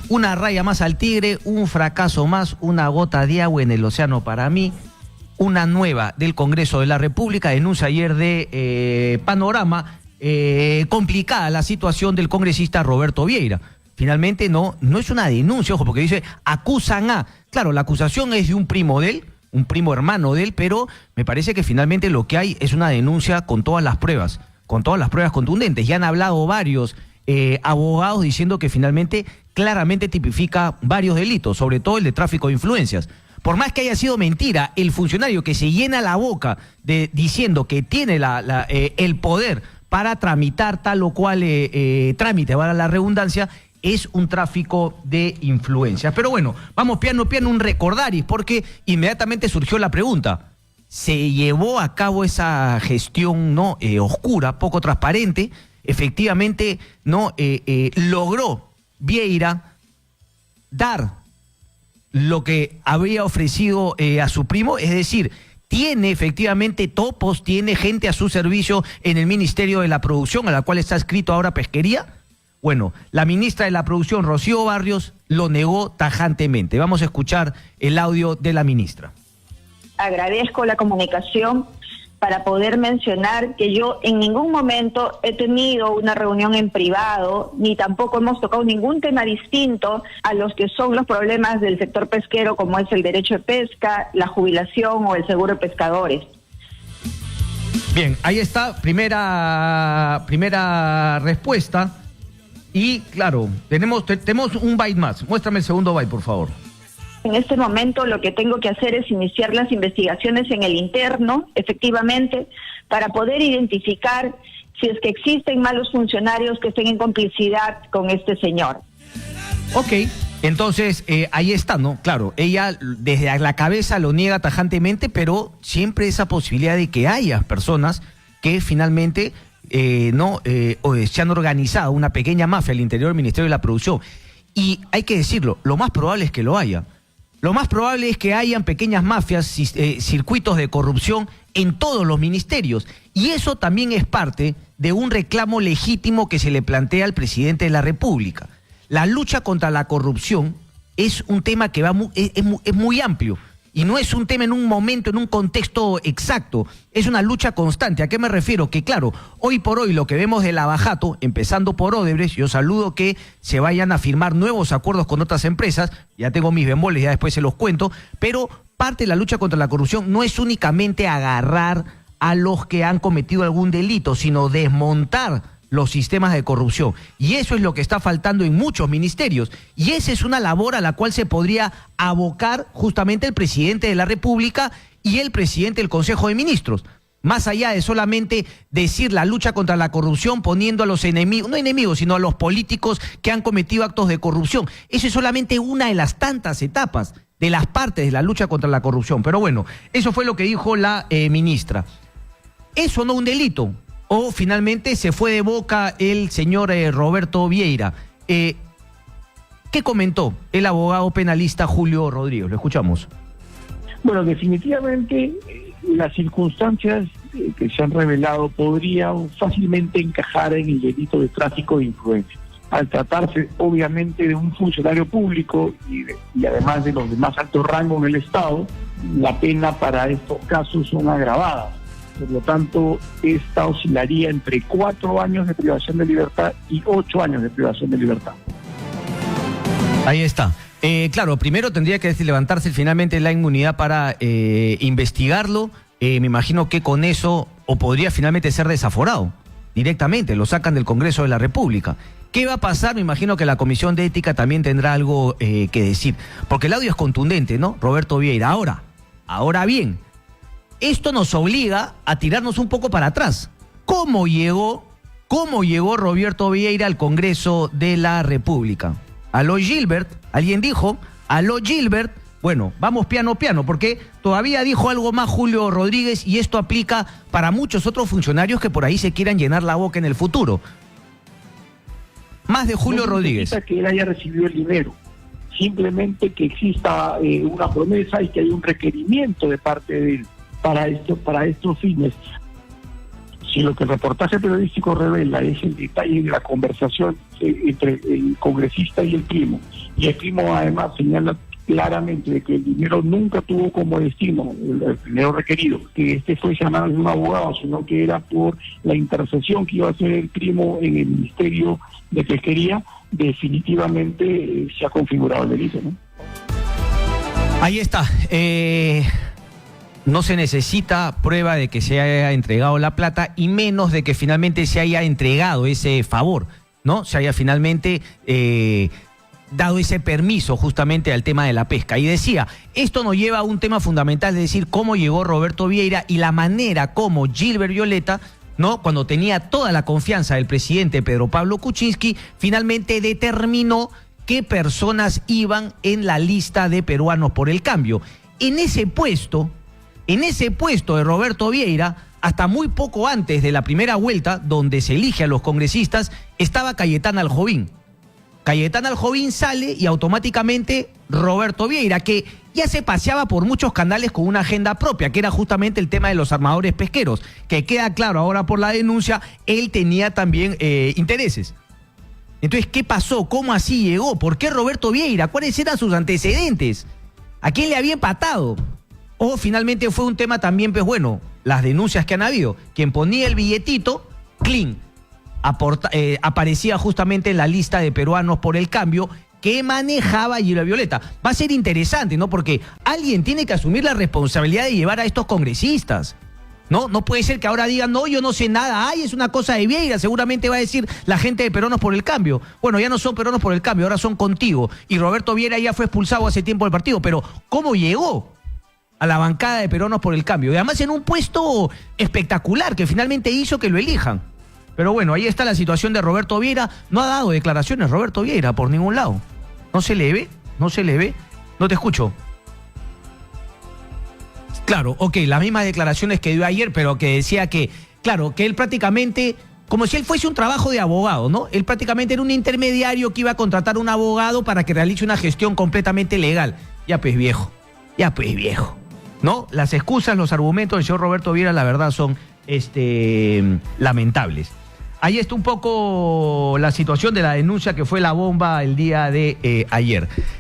una raya más al tigre, un fracaso más, una gota de agua en el océano para mí. Una nueva del Congreso de la República, denuncia ayer de Panorama, complicada la situación del congresista Roberto Vieira. Finalmente no es una denuncia, ojo, porque dice acusan a. Claro, la acusación es de un primo de él, un primo hermano de él, pero me parece que finalmente lo que hay es una denuncia con todas las pruebas contundentes. Ya han hablado varios abogados diciendo que finalmente claramente tipifica varios delitos, sobre todo el de tráfico de influencias. Por más que haya sido mentira, el funcionario que se llena la boca diciendo que tiene el poder para tramitar tal o cual trámite, valga la redundancia, es un tráfico de influencias. Pero bueno, vamos piano un recordaris, porque inmediatamente surgió la pregunta. ¿Se llevó a cabo esa gestión oscura, poco transparente? Efectivamente, logró Vieira dar lo que había ofrecido a su primo, es decir, tiene efectivamente topos, tiene gente a su servicio en el Ministerio de la Producción, a la cual está escrito ahora Pesquería. Bueno, la ministra de la Producción, Rocío Barrios, lo negó tajantemente. Vamos a escuchar el audio de la ministra. Agradezco la comunicación para poder mencionar que yo en ningún momento he tenido una reunión en privado, ni tampoco hemos tocado ningún tema distinto a los que son los problemas del sector pesquero, como es el derecho de pesca, la jubilación o el seguro de pescadores. Bien, ahí está, primera respuesta. Y claro, tenemos un byte más. Muéstrame el segundo byte, por favor. En este momento lo que tengo que hacer es iniciar las investigaciones en el interno, efectivamente, para poder identificar si es que existen malos funcionarios que estén en complicidad con este señor. Ok, entonces ahí está, ¿no? Claro, ella desde la cabeza lo niega tajantemente, pero siempre esa posibilidad de que haya personas que finalmente se han organizado una pequeña mafia al interior del Ministerio de la Producción. Y hay que decirlo, lo más probable es que lo haya. Lo más probable es que hayan pequeñas mafias, circuitos de corrupción en todos los ministerios. Y eso también es parte de un reclamo legítimo que se le plantea al presidente de la República. La lucha contra la corrupción es un tema que es muy amplio. Y no es un tema en un momento, en un contexto exacto. Es una lucha constante. ¿A qué me refiero? Que claro, hoy por hoy lo que vemos de Lavajato, empezando por Odebrecht, yo saludo que se vayan a firmar nuevos acuerdos con otras empresas, ya tengo mis bemoles, ya después se los cuento, pero parte de la lucha contra la corrupción no es únicamente agarrar a los que han cometido algún delito, sino desmontar los sistemas de corrupción. Y eso es lo que está faltando en muchos ministerios. Y esa es una labor a la cual se podría abocar justamente el presidente de la República y el presidente del Consejo de Ministros. Más allá de solamente decir la lucha contra la corrupción poniendo a los enemigos, no enemigos, sino a los políticos que han cometido actos de corrupción. Eso es solamente una de las tantas etapas de las partes de la lucha contra la corrupción. Pero bueno, eso fue lo que dijo la ministra. Eso no es un delito. O finalmente se fue de boca el señor Roberto Vieira. ¿Qué comentó el abogado penalista Julio Rodríguez? Lo escuchamos. Bueno, definitivamente las circunstancias que se han revelado podrían fácilmente encajar en el delito de tráfico de influencias. Al tratarse obviamente de un funcionario público y además de los de más alto rango en el Estado, la pena para estos casos son agravadas. Por lo tanto, esta oscilaría entre 4 años de privación de libertad y 8 años de privación de libertad. Ahí está. Claro, primero tendría que levantarse finalmente la inmunidad para investigarlo. Me imagino que con eso, o podría finalmente ser desaforado directamente, lo sacan del Congreso de la República. ¿Qué va a pasar? Me imagino que la Comisión de Ética también tendrá algo que decir. Porque el audio es contundente, ¿no? Roberto Vieira. Ahora bien, esto nos obliga a tirarnos un poco para atrás. ¿Cómo llegó Roberto Vieira al Congreso de la República? A lo Gilbert, alguien dijo, a lo Gilbert. Bueno, vamos piano, porque todavía dijo algo más Julio Rodríguez y esto aplica para muchos otros funcionarios que por ahí se quieran llenar la boca en el futuro. Más de Julio Rodríguez. No significa que él haya recibido el dinero, simplemente que exista una promesa y que hay un requerimiento de parte de él para estos fines. si lo que el reportaje periodístico revela es el detalle de la conversación entre el congresista y el primo además señala claramente de que el dinero nunca tuvo como destino el dinero requerido, que este fue llamado de un abogado, sino que era por la intercesión que iba a hacer el primo en el Ministerio de Pesquería, definitivamente se ha configurado el delito, ¿no? Ahí está. No se necesita prueba de que se haya entregado la plata y menos de que finalmente se haya entregado ese favor, ¿no? Se haya finalmente dado ese permiso justamente al tema de la pesca. Y decía, esto nos lleva a un tema fundamental, es decir, cómo llegó Roberto Vieira y la manera como Gilbert Violeta, ¿no?, cuando tenía toda la confianza del presidente Pedro Pablo Kuczynski, finalmente determinó qué personas iban en la lista de Peruanos por el Cambio. En ese puesto de Roberto Vieira, hasta muy poco antes de la primera vuelta, donde se elige a los congresistas, estaba Cayetana Aljobín. Cayetana Aljobín sale y automáticamente Roberto Vieira, que ya se paseaba por muchos canales con una agenda propia, que era justamente el tema de los armadores pesqueros, que queda claro ahora por la denuncia, él tenía también intereses. Entonces, ¿qué pasó? ¿Cómo así llegó? ¿Por qué Roberto Vieira? ¿Cuáles eran sus antecedentes? ¿A quién le había empatado? O finalmente fue un tema también, pues bueno, las denuncias que han habido. Quien ponía el billetito, clean, aparecía justamente en la lista de Peruanos por el Cambio que manejaba Gilbert Violeta. Va a ser interesante, ¿no? Porque alguien tiene que asumir la responsabilidad de llevar a estos congresistas, ¿no? No puede ser que ahora digan, no, yo no sé nada, ay, es una cosa de Vieira, seguramente va a decir la gente de Peruanos por el Cambio. Bueno, ya no son Peruanos por el Cambio, ahora son Contigo. Y Roberto Vieira ya fue expulsado hace tiempo del partido, pero ¿cómo llegó a la bancada de Peruanos por el Cambio? Y además en un puesto espectacular que finalmente hizo que lo elijan. Pero bueno, ahí está la situación de Roberto Vieira. No ha dado declaraciones Roberto Vieira por ningún lado. No se le ve. No te escucho. Claro, ok, las mismas declaraciones que dio ayer, pero que decía que, claro, que él prácticamente, como si él fuese un trabajo de abogado, ¿no? Él prácticamente era un intermediario que iba a contratar a un abogado para que realice una gestión completamente legal. Ya pues viejo, ¿no? Las excusas, los argumentos del señor Roberto Vieira, la verdad, son lamentables. Ahí está un poco la situación de la denuncia que fue la bomba el día de ayer.